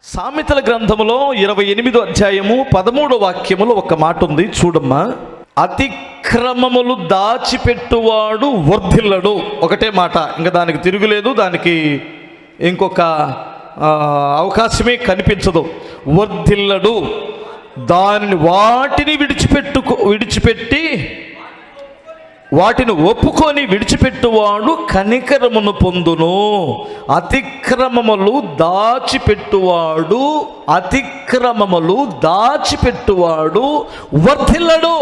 సామెతల గ్రంథములో 28వ అధ్యాయము 13వ వాక్యములో ఒక మాట ఉంది, చూడమ్మా. అతిక్రమములు దాచిపెట్టువాడు వర్ధిల్లడు. ఒకటే మాట, ఇంకా దానికి తిరుగులేదు, దానికి ఇంకొక అవకాశమే కనిపించదు. వర్ధిల్లడు. దానిని విడిచిపెట్టి వాటిని ఒప్పుకొని విడిచిపెట్టువాడు కనికరమును పొందును. అతిక్రమములు దాచిపెట్టువాడు వర్ధిల్లడు.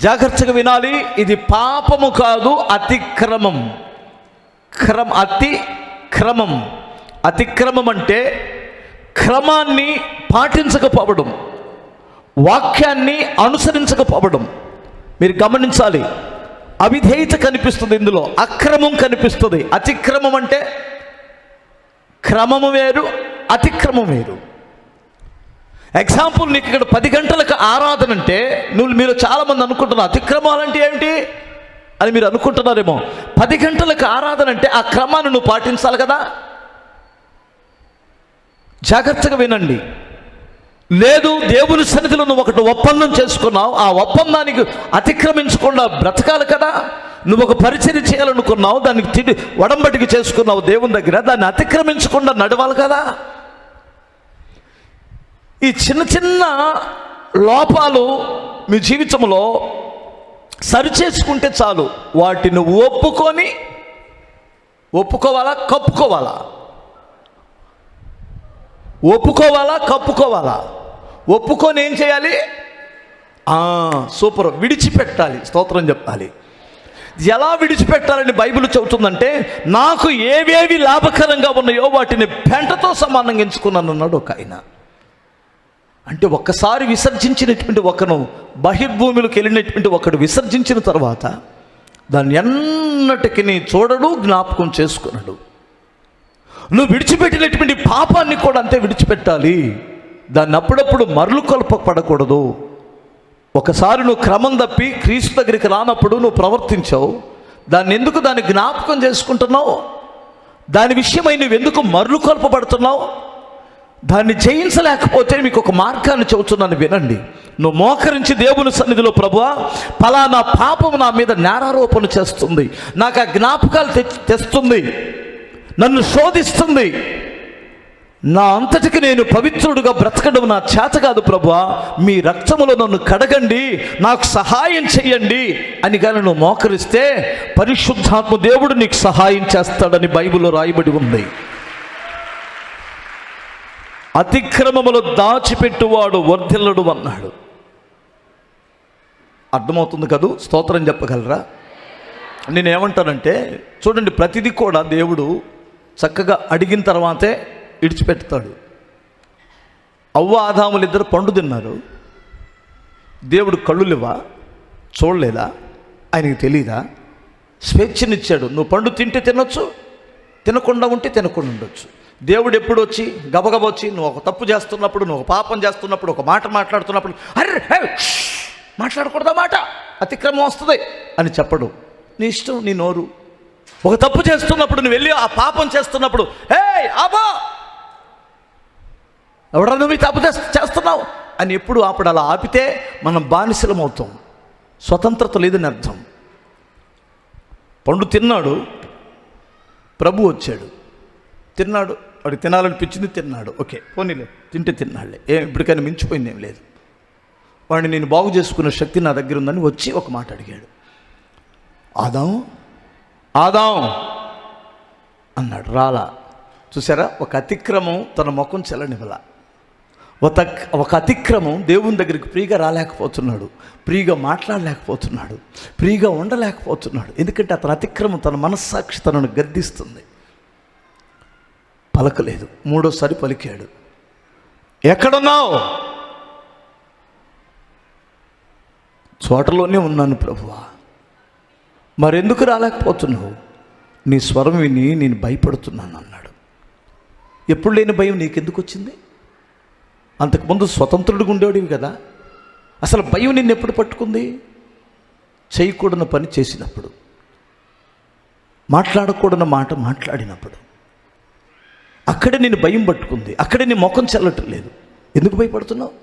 జాగ్రత్తగా వినాలి, ఇది పాపము కాదు, అతిక్రమం. అతిక్రమం అంటే క్రమాన్ని పాటించకపోవడం, వాక్యాన్ని అనుసరించకపోవడం. మీరు గమనించాలి, అవిధేయత కనిపిస్తుంది ఇందులో, అక్రమం కనిపిస్తుంది. అతిక్రమం అంటే క్రమము వేరు, అతిక్రమం వేరు. ఎగ్జాంపుల్, నీకు ఇక్కడ 10 గంటలకు ఆరాధన అంటే మీరు చాలామంది అనుకుంటున్నారు అతిక్రమాలు అంటే ఏమిటి అని మీరు అనుకుంటున్నారేమో. 10 గంటలకు ఆరాధన అంటే ఆ క్రమాన్ని నువ్వు పాటించాలి కదా. జాగ్రత్తగా వినండి. లేదు, దేవుని సన్నిధిలో నువ్వు ఒకటి ఒప్పందం చేసుకున్నావు, ఆ ఒప్పందానికి అతిక్రమించకుండా బ్రతకాలి కదా. నువ్వు ఒక పరిచర్య చేయాలనుకున్నావు, దానికి వడంబడికి చేసుకున్నావు దేవుని దగ్గర, దాన్ని అతిక్రమించకుండా నడవాలి కదా. ఈ చిన్న చిన్న లోపాలు మీ జీవితంలో సరిచేసుకుంటే చాలు. వాటిని ఒప్పుకోవాలా, కప్పుకోవాలా. ఒప్పుకొని ఏం చేయాలి? సూపర్, విడిచిపెట్టాలి. స్తోత్రం చెప్పాలి. ఎలా విడిచిపెట్టాలని బైబిల్ చెబుతుందంటే, నాకు ఏవేవి లాభకరంగా ఉన్నాయో వాటిని పెంటతో సమానంగా ఎంచుకున్నాను అన్నాడు ఒక ఆయన. అంటే ఒక్కసారి విసర్జించినటువంటి ఒకను, బహిర్భూమిలోకి వెళ్ళినటువంటి ఒకడు విసర్జించిన తర్వాత దాన్ని ఎన్నటికి చూడడు, జ్ఞాపకం చేసుకున్నాడు. నువ్వు విడిచిపెట్టినటువంటి పాపాన్ని కూడా అంతే విడిచిపెట్టాలి. దాన్ని అప్పుడప్పుడు మరలు కొల్పపడకూడదు. ఒకసారి నువ్వు క్రమం తప్పి క్రీస్తు దగ్గరికి రానప్పుడు నువ్వు ప్రవర్తించావు, దాన్ని జ్ఞాపకం చేసుకుంటున్నావు? దాని విషయమై నువ్వు ఎందుకు మరలు కొల్పబడుతున్నావు? దాన్ని జయించలేకపోతే మీకు ఒక మార్గాన్ని చెబుతున్నాను, వినండి. నువ్వు మోకరించి దేవుని సన్నిధిలో, ప్రభువా, ఫలానా పాపం నా మీద నేరారోపణ చేస్తుంది, నాకు ఆ జ్ఞాపకాలు తెస్తుంది, నన్ను శోధిస్తుంది, నా అంతటికి నేను పవిత్రుడుగా బ్రతకడం నా చేత కాదు ప్రభువా, మీ రక్తములో నన్ను కడగండి, నాకు సహాయం చెయ్యండి అని కానీ నువ్వు మోకరిస్తే పరిశుద్ధాత్మ దేవుడు నీకు సహాయం చేస్తాడని బైబిల్లో రాయబడి ఉంది. అతిక్రమములు దాచిపెట్టువాడు వర్ధిల్లడు అన్నాడు. అర్థమవుతుంది కదూ? స్తోత్రం చెప్పగలరా? నేనేమంటానంటే, చూడండి, ప్రతిదీ కూడా దేవుడు చక్కగా అడిగిన తర్వాతే విడిచిపెడతాడు. అవ్వ ఆదాములు ఇద్దరు పండు తిన్నారు. దేవుడు కళ్ళులేవా, చూడలేదా, ఆయనకి తెలీదా? స్వేచ్ఛనిచ్చాడు. నువ్వు పండు తింటే తినొచ్చు, తినకుండా ఉంటే తినకుండా ఉండొచ్చు. దేవుడు ఎప్పుడు వచ్చి గబగబ వచ్చి నువ్వు ఒక తప్పు చేస్తున్నప్పుడు, నువ్వు ఒక పాపం చేస్తున్నప్పుడు, ఒక మాట మాట్లాడుతున్నప్పుడు మాట్లాడకూడదా మాట, అతిక్రమం వస్తుంది అని చెప్పడు. నీ ఇష్టం, నీ నోరు. ఒక తప్పు చేస్తున్నప్పుడు నువ్వు వెళ్ళి ఆ పాపం చేస్తున్నప్పుడు, ఆబా, ఎవడరా నువ్వు ఈ తప్పు చేస్తున్నావు అని ఎప్పుడు ఆపడు. అలా ఆపితే మనం బానిసలం అవుతాం. స్వతంత్రత లేదని అర్థం. పండు తిన్నాడు, ప్రభు వచ్చాడు, తిన్నాడు, వాడికి తినాలనిపించింది, తిన్నాడు, ఓకే, పోనీలే, తింటే తిన్నాడులే, ఇప్పటికైనా మించిపోయింది ఏం లేదు. వాడిని నేను బాగు చేసుకునే శక్తి నా దగ్గర ఉందని వచ్చి ఒక మాట అడిగాడు. ఆదాం అన్నాడు, రాలా. చూసారా, ఒక అతిక్రమం తన ముఖం చెల్లనివ్వల. ఒక అతిక్రమం దేవుని దగ్గరికి ప్రియగా రాలేకపోతున్నాడు, ప్రియగా మాట్లాడలేకపోతున్నాడు, ప్రియగా ఉండలేకపోతున్నాడు. ఎందుకంటే అతని అతిక్రమం తన మనస్సాక్షి తనను గద్దిస్తుంది. పలకలేదు. 3వసారి పలికాడు, ఎక్కడున్నావు? చోటలోనే ఉన్నాను ప్రభువా. మరెందుకు రాలేకపోతున్నావు? నీ స్వరం విని నేను భయపడుతున్నాను అన్నాడు. ఎప్పుడు లేని భయం నీకెందుకు వచ్చింది? అంతకుముందు స్వతంత్రుడిగా ఉండేవాడివి కదా. అసలు భయం నిన్ను ఎప్పుడు పట్టుకుంది? చేయకూడని పని చేసినప్పుడు, మాట్లాడకూడని మాట మాట్లాడినప్పుడు, అక్కడే నేను భయం పట్టుకుంది, అక్కడే నీ ముఖం చెల్లటం లేదు. ఎందుకు భయపడుతున్నావు?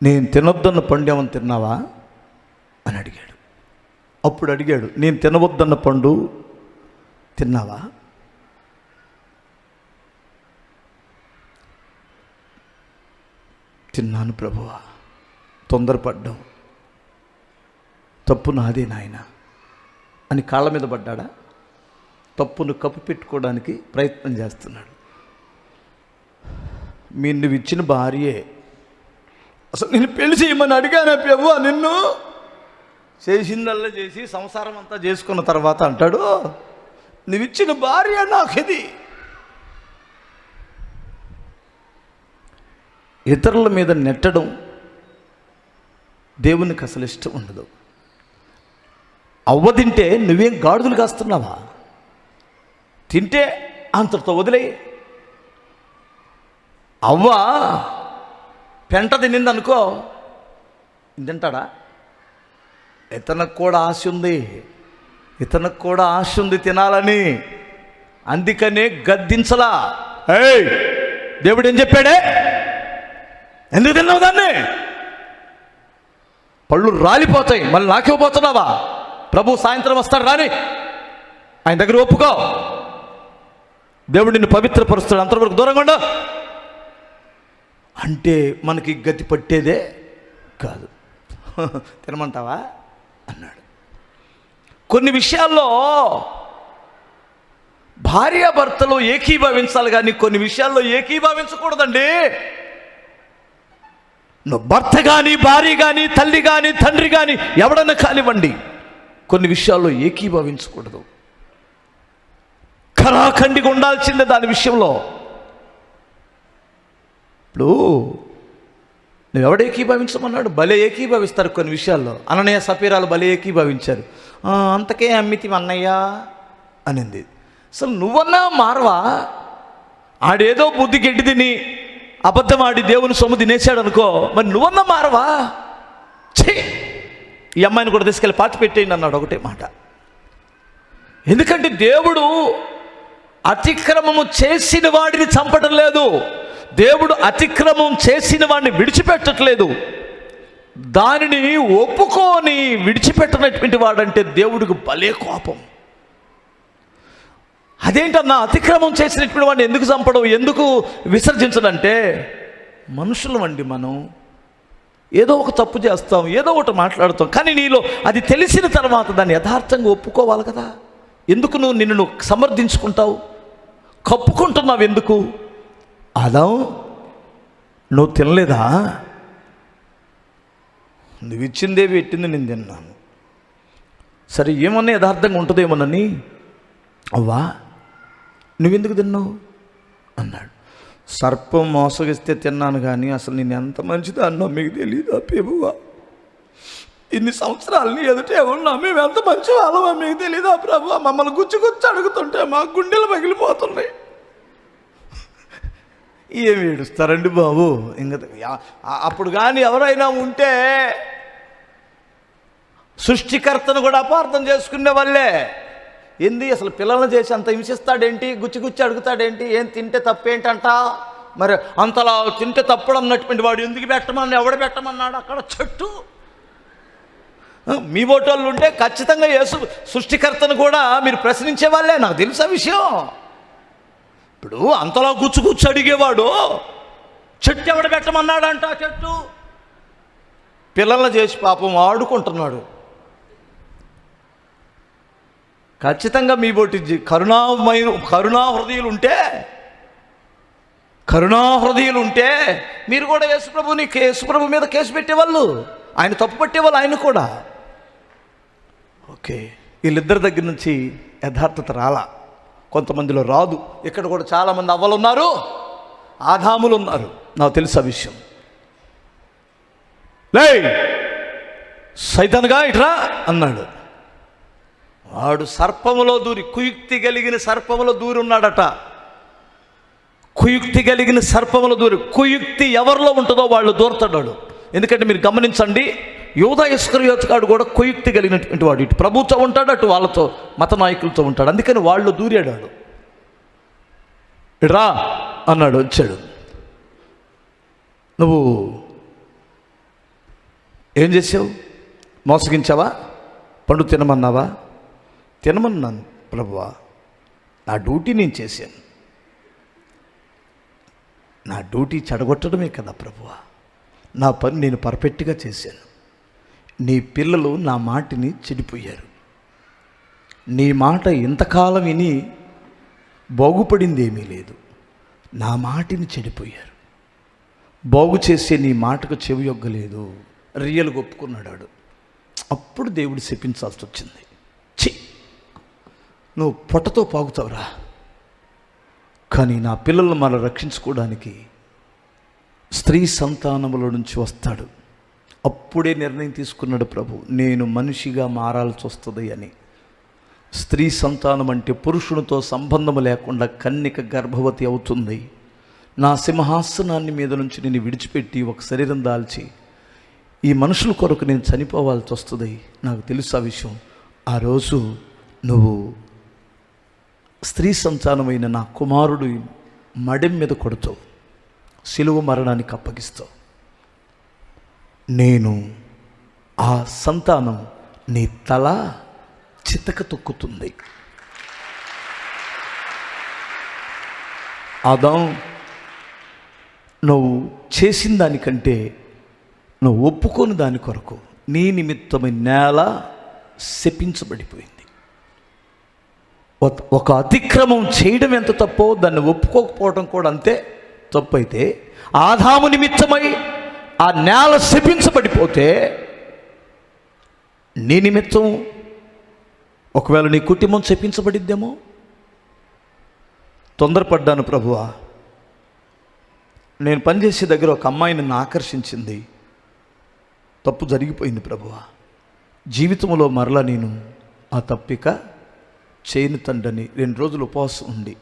నేను తినొద్దన్న పండు ఏమని తిన్నావా అని అడిగాడు. అప్పుడు అడిగాడు, నేను తినవద్దన్న పండు తిన్నావా? తిన్నాను ప్రభువా. తొందరపడ్డావు, తప్పు నాదే నాయన అని కాళ్ళ మీద పడ్డాడా? తప్పును కప్పిపెట్టుకోవడానికి ప్రయత్నం చేస్తున్నాడు. నువ్వు ఇచ్చిన భార్యే, అసలు నేను పెళ్లి చేయమని అడిగానే ప్రభువా, నిన్ను చేసిందల్లా చేసి సంసారం అంతా చేసుకున్న తర్వాత అంటాడు, నువ్వు ఇచ్చిన భార్య నాకు ఇది. ఇతరుల మీద నెట్టడం దేవునికి అసలు ఇష్టం ఉండదు. అవ్వ తింటే నువ్వేం గాడిదలు కాస్తున్నావా? తింటే అంతటితో వదిలేయి. అవ్వ పెంట తినిందనుకో, తింటాడా? ఇతనికి కూడా ఆశ ఉంది, ఇతనికి కూడా ఆశ ఉంది తినాలని. అందుకనే గద్దించలా. ఏయ్, దేవుడు ఏం చెప్పాడే? ఎందుకు తిన్నావు దాన్ని? పళ్ళు రాలిపోతాయి, మళ్ళీ నాకివ్వబోతున్నావా? ప్రభు సాయంత్రం వస్తాడు, రాని ఆయన దగ్గర ఒప్పుకో. దేవుడు నిన్ను పవిత్రపరుస్తాడు, అంతవరకు దూరంగా ఉండు అంటే మనకి గతి పట్టేదే కాదు. తినమంటావా అన్నాడు. కొన్ని విషయాల్లో భార్యాభర్తలు ఏకీభవించాలి, కానీ కొన్ని విషయాల్లో ఏకీభవించకూడదండి. నువ్వు భర్త కానీ, భార్య కానీ, తల్లి కానీ, తండ్రి కానీ, ఎవడన్నా కానివ్వండి, కొన్ని విషయాల్లో ఏకీభవించకూడదు. ఖరాఖండిగా ఉండాల్సిందే దాని విషయంలో. ఇప్పుడు నువ్వు ఏకీభవించమన్నాడు? భలే ఏకీభవిస్తారు కొన్ని విషయాల్లో. అననయ్య సపీరాలు భలే ఏకీభవించారు. అంతకే అమ్మితి అన్నయ్య అనింది. అసలు నువ్వన్నా మారవా? ఆడేదో బుద్ధి గడ్డి తిని అబద్ధం ఆడి దేవుని సొమ్ము తినేసాడు అనుకో, మరి నువ్వన్నా మారవా? ఛీ, ఈ అమ్మాయిని కూడా తీసుకెళ్ళి పాతి పెట్టేయండి అన్నాడు ఒకటే మాట. ఎందుకంటే దేవుడు అతిక్రమము చేసిన వాడిని చంపడం లేదు, దేవుడు అతిక్రమం చేసిన వాడిని విడిచిపెట్టట్లేదు. దానిని ఒప్పుకొని విడిచిపెట్టనటువంటి వాడంటే దేవుడికి భలే కోపం. అదేంటన్నా అతిక్రమం చేసినటువంటి వాడిని ఎందుకు చంపడం, ఎందుకు విసర్జించడంటే, మనుషులం అండి మనం. ఏదో ఒక తప్పు చేస్తాం, ఏదో ఒకటి మాట్లాడుతాం, కానీ నీలో అది తెలిసిన తర్వాత దాన్ని యథార్థంగా ఒప్పుకోవాలి కదా. ఎందుకు నిన్ను సమర్థించుకుంటావు, కప్పుకుంటున్నావు ఎందుకు? ఆదాం, నువ్వు తినలేదా? నువ్వు ఇచ్చిందే పెట్టింది నేను తిన్నాను. సరే, ఏమన్నా యథార్థంగా ఉంటుందేమోనని, అవ్వా నువ్వెందుకు తిన్నావు అన్నాడు. సర్పం మోసగిస్తే తిన్నాను, కానీ అసలు నేను ఎంత మంచిది అన్నా మీకు తెలియదా ప్రభువా? ఇన్ని సంవత్సరాలని ఎదుటే ఉన్నా మేము ఎంత మంచి వాళ్ళమా మీకు తెలీదా ప్రభువా? మమ్మల్ని గుచ్చి అడుగుతుంటే మా గుండెలు పగిలిపోతున్నాయి. ఏమి ఏడుస్తారండి బాబు? ఇంకా అప్పుడు కానీ ఎవరైనా ఉంటే సృష్టికర్తను కూడా అపార్థం చేసుకునే వాళ్ళే. ఏంది అసలు పిల్లలను చేసి అంత హింసిస్తాడేంటి, గుచ్చి అడుగుతాడేంటి, ఏం తింటే తప్పేంటంట? మరి అంతలా తింటే తప్పుడు అన్నటువంటి వాడు ఎందుకు పెట్టమని, ఎవడు పెట్టమన్నాడు? అక్కడ చెట్టు మీ ఓటోళ్ళు ఉంటే ఖచ్చితంగా యేసు సృష్టికర్తను కూడా మీరు ప్రశ్నించే వాళ్ళే, నాకు తెలుసా విషయం. ఇప్పుడు అంతలా గుచ్చి అడిగేవాడు చెట్టు ఎవడు పెట్టమన్నాడంట? చెట్టు పిల్లలను చేసి పాపం ఆడుకుంటున్నాడు. ఖచ్చితంగా మీ బోటి కరుణా హృదయులు ఉంటే మీరు కూడా యేసుప్రభు మీద కేసు పెట్టేవాళ్ళు, ఆయన తప్పు పట్టేవాళ్ళు ఆయన కూడా. ఓకే, వీళ్ళిద్దరి దగ్గర నుంచి యథార్థత రాలా, కొంతమందిలో రాదు. ఇక్కడ కూడా చాలామంది అవ్వలు ఉన్నారు, ఆదాములు ఉన్నారు, నాకు తెలుసు ఆ విషయం. లే సైతానుగా ఇట్రా అన్నాడు. వాడు సర్పములో దూరి, కుయుక్తి కలిగిన సర్పములో దూరి ఉన్నాడట. కుయుక్తి కలిగిన సర్పములో దూరి, కుయుక్తి ఎవరిలో ఉంటుందో వాళ్ళు దూరతాడు. ఎందుకంటే మీరు గమనించండి, యూదా ఇస్కరియోతు గాడు కూడా కుయుక్తి కలిగినటువంటి వాడు. ఇటు ప్రభుతో ఉంటాడు, అటు వాళ్ళతో మత నాయకులతో ఉంటాడు. అందుకని వాళ్ళు దూరాడు. వాడు రా అన్నాడు, వచ్చాడు. నువ్వు ఏం చేసావు? మోసగించావా? పండు తినమన్నావా? తినమన్నాను ప్రభువా, నా డ్యూటీ నేను చేశాను. నా డ్యూటీ చెడగొట్టడమే కదా ప్రభువా, నా పని నేను పర్ఫెక్ట్గా చేశాను. నీ పిల్లలు నా మాటని చెడిపోయారు. నీ మాట ఇంతకాలం విని బాగుపడింది ఏమీ లేదు. నా మాటని చెడిపోయారు. బాగు చేసే నీ మాటకు చెవి యొగ్గలేదు. రియల్గా ఒప్పుకున్నాడు. అప్పుడు దేవుడు శపించాల్సి వచ్చింది. ఛీ, నువ్వు పొట్టతో పాగుతావురా, కానీ నా పిల్లలను మనం రక్షించుకోవడానికి స్త్రీ సంతానముల నుంచి వస్తాడు. అప్పుడే నిర్ణయం తీసుకున్నాడు ప్రభు, నేను మనిషిగా మారాల్సి వస్తుంది అని. స్త్రీ సంతానం అంటే పురుషునితో సంబంధం లేకుండా కన్యక గర్భవతి అవుతుంది. నా సింహాసనాన్ని మీద నుంచి నేను విడిచిపెట్టి ఒక శరీరం దాల్చి ఈ మనుషుల కొరకు నేను చనిపోవాల్సి వస్తుంది. నాకు తెలుసు ఆ విషయం. ఆ రోజు నువ్వు స్త్రీ సంతానమైన నా కుమారుడు మడెం మీద కొడుతావు, సిలువ మరణానికి అప్పగిస్తావు. నేను ఆ సంతానం నీ తల చితక తొక్కుతుంది. ఆదాం, నువ్వు చేసిన దానికంటే నువ్వు ఒప్పుకోని దాని కొరకు నీ నిమిత్తమైన నేల శపించబడిపోయింది. ఒక అతిక్రమం చేయడం ఎంత తప్పో దాన్ని ఒప్పుకోకపోవడం కూడా అంతే తప్పు. అయితే ఆదాము నిమిత్తమై ఆ నేల శపించబడిపోతే నీ నిమిత్తం ఒకవేళ నీ కుటుంబం శపించబడిద్దేమో. తొందరపడ్డాను ప్రభువా. నేను పనిచేసే దగ్గర ఒక అమ్మాయి నన్ను ఆకర్షించింది. తప్పు జరిగిపోయింది ప్రభువా. జీవితంలో మరలా నేను ఆ తప్పిక చేయని తండ్రిని 2 రోజులు ఉపవాసం ఉండి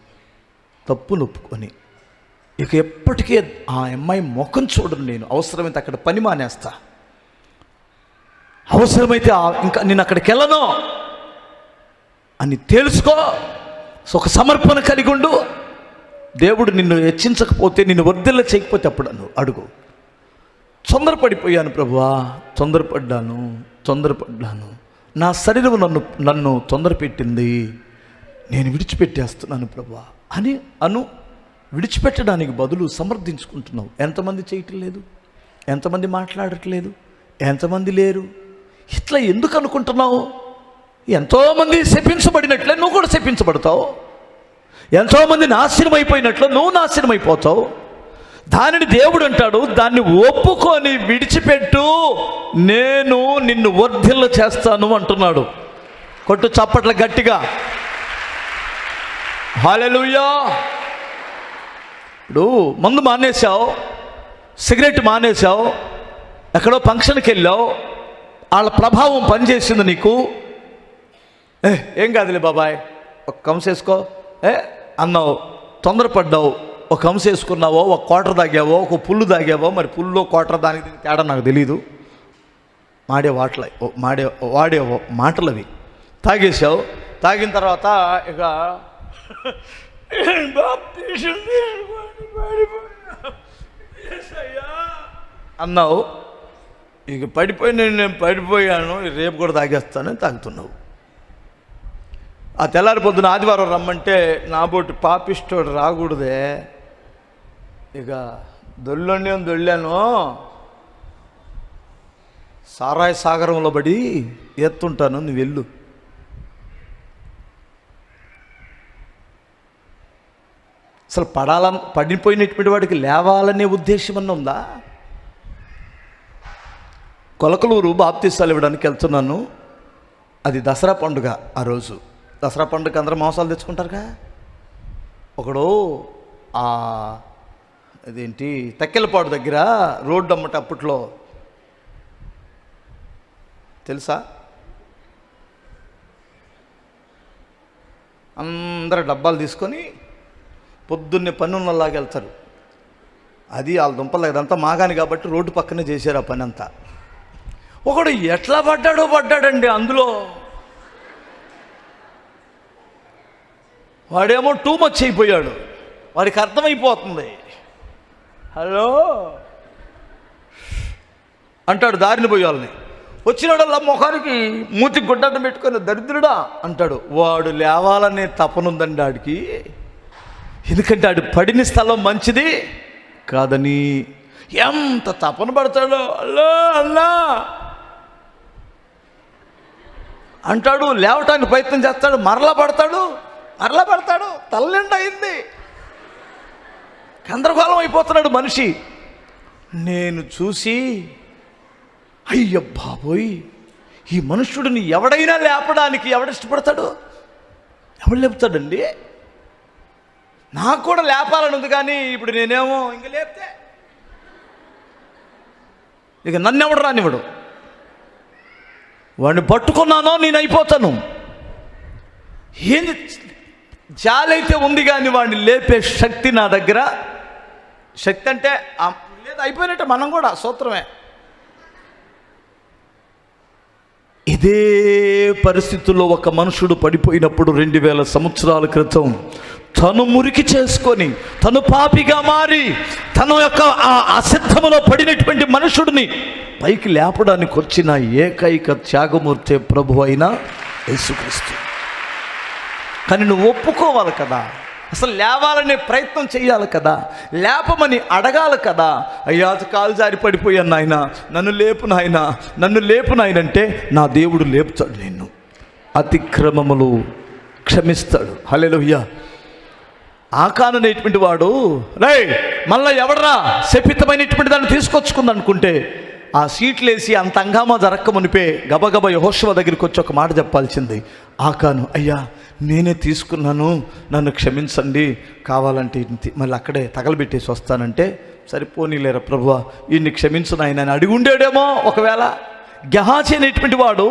తప్పు నొప్పుకొని ఇక ఎప్పటికీ ఆ అమ్మాయి ముఖం చూడను. నేను అవసరమైతే అక్కడ పని మానేస్తా, అవసరమైతే ఇంకా నేను అక్కడికి వెళ్ళను అని తెలుసుకో. ఒక సమర్పణ కలిగి ఉండు. దేవుడు నిన్ను హెచ్చించకపోతే, నిన్ను వర్ధిల్ల చేయకపోతే అప్పుడు నువ్వు అడుగు. తొందరపడిపోయాను ప్రభువా, తొందరపడ్డాను. నా శరీరం నన్ను తొందరపెట్టింది. నేను విడిచిపెట్టేస్తున్నాను ప్రభువా అని విడిచిపెట్టడానికి బదులు సమర్థించుకుంటున్నావు. ఎంతమంది చేయటం లేదు, ఎంతమంది మాట్లాడట్లేదు, ఎంతమంది లేరు. ఇట్లా ఎందుకు అనుకుంటున్నావు? ఎంతోమంది శపించబడినట్లే నువ్వు కూడా శపించబడతావు. ఎంతోమంది నాశనం అయిపోయినట్లు నువ్వు నాశనం అయిపోతావు. దానిని దేవుడు అంటాడు, దాన్ని ఒప్పుకొని విడిచిపెట్టు, నేను నిన్ను వర్ధిల్ల చేస్తాను అంటున్నాడు. కొట్టు చప్పట్ల గట్టిగా, హల్లెలూయా. ఇప్పుడు మందు మానేశావు, సిగరెట్ మానేశావు, ఎక్కడో ఫంక్షన్కి వెళ్ళావు, వాళ్ళ ప్రభావం పనిచేసింది నీకు. ఏం కాదులే బాబాయ్, ఒక కంస వేసుకో అన్నావు, తొందరపడ్డావు, ఒక కంస వేసుకున్నావో, ఒక క్వార్టర్ తాగావో, ఒక పుల్లు తాగావో. మరి పుల్లో క్వార్టర్ దానికి తేడా నాకు తెలీదు. వాడే మాటలు అవి. తాగేసావు. తాగిన తర్వాత ఇక అన్నావు. ఇక నేను పడిపోయాను, రేపు కూడా తాగేస్తానని తాగుతున్నావు. ఆ తెల్లారి పొద్దున ఆదివారం రమ్మంటే నాబోటి పాపిష్టోడు రాకూడదే. ఇక దొళ్ళాను, సారాయ సాగరంలో పడి ఎత్తుంటాను, నువ్వు వెళ్ళు. అసలు పడిపోయినటువంటి వాడికి లేవాలనే ఉద్దేశం అన్న ఉందా? కొలకలూరు బాప్తీసాలు ఇవ్వడానికి వెళ్తున్నాను. అది దసరా పండుగ. ఆ రోజు దసరా పండుగ అందరూ మాంసాలు తెచ్చుకుంటారుగా. ఒకడు అదేంటి తక్కెలపాడు దగ్గర రోడ్డు అమ్మట అప్పట్లో తెలుసా, అందరు డబ్బాలు తీసుకొని పొద్దున్నే పన్నున్నలాగా వెళ్తారు. అది వాళ్ళ దుంపలు అదంతా మాగాని కాబట్టి రోడ్డు పక్కనే చేశారు ఆ పని అంతా. ఒకడు ఎట్లా పడ్డాడండి అందులో. వాడేమో టూ మచ్ అయిపోయాడు, వాడికి అర్థమైపోతుంది. హలో అంటాడు దారిని పోయాలని. వచ్చినాడల్లా ముఖానికి మూతికి గుడ్డను పెట్టుకొని దరిద్రుడా అంటాడు. వాడు లేవాలనే తపనుందండి ఆడికి. ఎందుకంటే ఆడు పడిన స్థలం మంచిది కాదని ఎంత తపన పడతాడో. అల్లా అల్లా అంటాడు, లేవటానికి ప్రయత్నం చేస్తాడు, మరలా పడతాడు. తల్లిండి అయింది, గందరగోళం అయిపోతున్నాడు మనిషి. నేను చూసి అయ్య బాబోయ్, ఈ మనుష్యుడిని ఎవడైనా లేపడానికి ఎవడిష్టపడతాడు? ఎవడు లేపుతాడండి? నాకు కూడా లేపాలని ఉంది, కానీ ఇప్పుడు నేనేమో ఇంక లేపితే ఇక నన్నెవడు రానివ్వడు. వాడిని పట్టుకున్నానో నేను అయిపోతాను. ఏంది జాలైతే ఉంది కానీ వాడిని లేపే శక్తి నా దగ్గర. శక్తి అంటే లేదు, అయిపోయినట్టే మనం కూడా సూత్రమే. ఇదే పరిస్థితుల్లో ఒక మనుషుడు పడిపోయినప్పుడు 2000 సంవత్సరాల క్రితం తను మురికి చేసుకొని, తను పాపిగా మారి, తన యొక్క ఆ అసిద్ధములో పడినటువంటి మనుషుడిని పైకి లేపడానికి వచ్చిన ఏకైక త్యాగమూర్తి ప్రభు అయిన యేసుక్రీస్తు. కానీ నువ్వు ఒప్పుకోవాలి కదా, అసలు లేవాలనే ప్రయత్నం చేయాలి కదా, లేపమని అడగాలి కదా. అయ్యా కాలు జారి పడిపోయాను నాయన, నన్ను లేపు నాయన అంటే నా దేవుడు లేపుతాడు నిన్ను, అతిక్రమములు క్షమిస్తాడు. హల్లెలూయా. ఆకాను అనేటువంటి వాడు రే మళ్ళీ ఎవడరా శపితమైనటువంటి దాన్ని తీసుకొచ్చుకుందనుకుంటే ఆ సీట్లు వేసి అంత అంగామా జరక్కమునిపే గబగబ యెహోషువ దగ్గరికి వచ్చి ఒక మాట చెప్పాల్సింది. ఆకాను, అయ్యా నేనే తీసుకున్నాను, నన్ను క్షమించండి, కావాలంటే మళ్ళీ అక్కడే తగలబెట్టేసి వస్తానంటే సరిపోనీలేరా ప్రభువా ఈయన్ని క్షమించు నాయన అని అడిగి ఉండేడేమో. ఒకవేళ గెహాజీ అనేటువంటి వాడు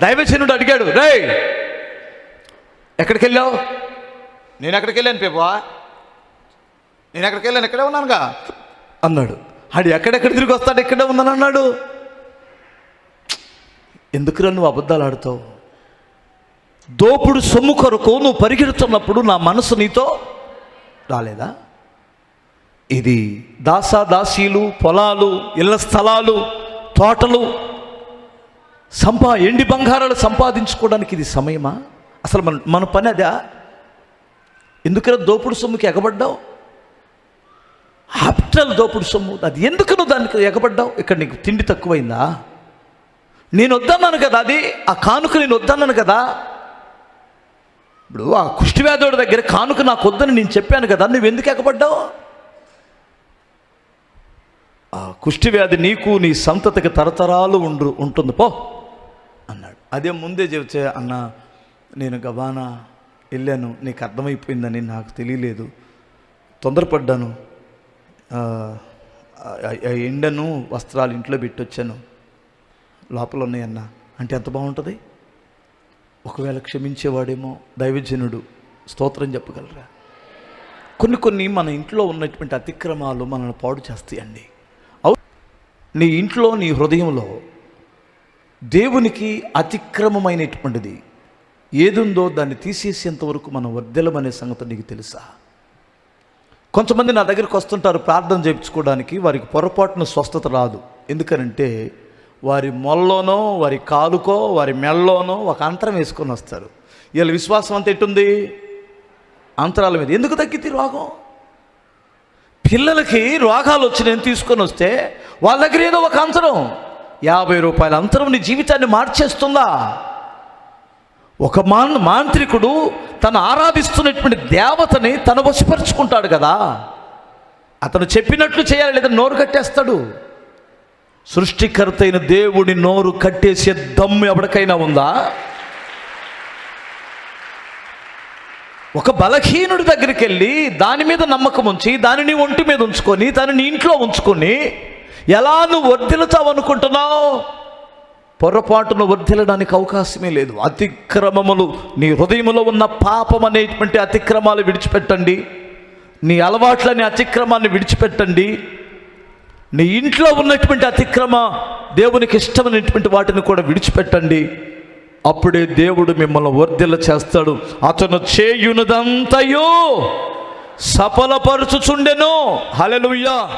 దైవజనుడు అడిగాడు, రే ఎక్కడికి వెళ్ళావు? నేను ఎక్కడికి వెళ్ళాను పేపా, నేను ఎక్కడికి వెళ్ళాను, ఎక్కడే ఉన్నానుగా అన్నాడు. ఆడు ఎక్కడెక్కడ తిరిగి వస్తాడు, ఎక్కడే ఉన్నాను అన్నాడు. ఎందుకురా నువ్వు అబద్ధాలు ఆడుతావు? దోపుడు సొమ్ము కొరకు నువ్వు పరిగెడుతున్నప్పుడు నా మనసు నీతో రాలేదా? ఇది దాసీలు, పొలాలు, ఇళ్ల స్థలాలు, తోటలు, ఎండి బంగారాలు సంపాదించుకోవడానికి ఇది సమయమా? అసలు మన పని అదా? ఎందుకన్నా దోపుడు సొమ్ముకి ఎగబడ్డావు? ఆప్టల్ దోపుడు సొమ్ము, అది ఎందుకు నువ్వు దానికి ఎగబడ్డావు? ఇక్కడ నీకు తిండి తక్కువైందా? నేను వద్దన్నాను కదా, అది ఆ కానుక నేను వద్దన్నాను కదా. ఇప్పుడు ఆ కుష్టివ్యాధుడి దగ్గర కానుక నాకు వద్దని నేను చెప్పాను కదా, నువ్వు ఎందుకు ఎగబడ్డావు? ఆ కుష్టివ్యాధి నీకు నీ సంతతికి తరతరాలు ఉంటుంది పో అన్నాడు. అదే ముందే చెబితే, అన్న నేను గబానా వెళ్ళాను, నీకు అర్థమైపోయిందని నాకు తెలియలేదు, తొందరపడ్డాను, ఎండను వస్త్రాలు ఇంట్లో పెట్టొచ్చాను, లోపల ఉన్నాయన్న అంటే ఎంత బాగుంటుంది? ఒకవేళ క్షమించేవాడేమో దైవజనుడు స్తోత్రం చెప్పగలరా? కొన్ని మన ఇంట్లో ఉన్నటువంటి అతిక్రమాలు మనల్ని పాడు చేస్తాయండి. నీ ఇంట్లో నీ హృదయంలో దేవునికి అతిక్రమమైనటువంటిది ఏదుందో దాన్ని తీసేసేంతవరకు మనం వర్ధలమనే సంగతి నీకు తెలుసా? కొంతమంది నా దగ్గరికి వస్తుంటారు ప్రార్థన చేయించుకోవడానికి, వారికి పొరపాటున స్వస్థత రాదు. ఎందుకనంటే వారి మొల్లోనో, వారి కాలుకో, వారి మెళ్ళలోనో ఒక అంతరం వేసుకొని వస్తారు. వీళ్ళ విశ్వాసం అంతా ఎట్టుంది? అంతరాల మీద. ఎందుకు తగ్గితే రోగం? పిల్లలకి రోగాలు వచ్చి నేను తీసుకొని వస్తే వాళ్ళ దగ్గర ఏదో ఒక అంతరం, 50 రూపాయల అంతరం నీ జీవితాన్ని మార్చేస్తుందా? ఒక మాంత్రికుడు తను ఆరాధిస్తున్నటువంటి దేవతని తను వశపరుచుకుంటాడు కదా, అతను చెప్పినట్లు చేయాలి, లేదా నోరు కట్టేస్తాడు. సృష్టికర్త అయిన దేవుడి నోరు కట్టేసే దమ్ము ఎవరికైనా ఉందా? ఒక బలహీనుడి దగ్గరికి వెళ్ళి దాని మీద నమ్మకం ఉంచి దానిని ఒంటి మీద ఉంచుకొని దానిని ఇంట్లో ఉంచుకొని ఎలా నువ్వు వర్ధిల్లుతావు అనుకుంటున్నావు? పొరపాటును వర్ధిల్లడానికి అవకాశమే లేదు. అతిక్రమములు, నీ హృదయంలో ఉన్న పాపం అనేటువంటి అతిక్రమాలు విడిచిపెట్టండి, నీ అలవాట్లని అతిక్రమాన్ని విడిచిపెట్టండి. నీ ఇంట్లో ఉన్నటువంటి అతిక్రమ దేవునికి ఇష్టమైనటువంటి వాటిని కూడా విడిచిపెట్టండి. అప్పుడే దేవుడు మిమ్మల్ని వర్ధిల్ల చేస్తాడు. అతను చేయునదంతయు సఫలపరచుచుండెను. హల్లెలూయా.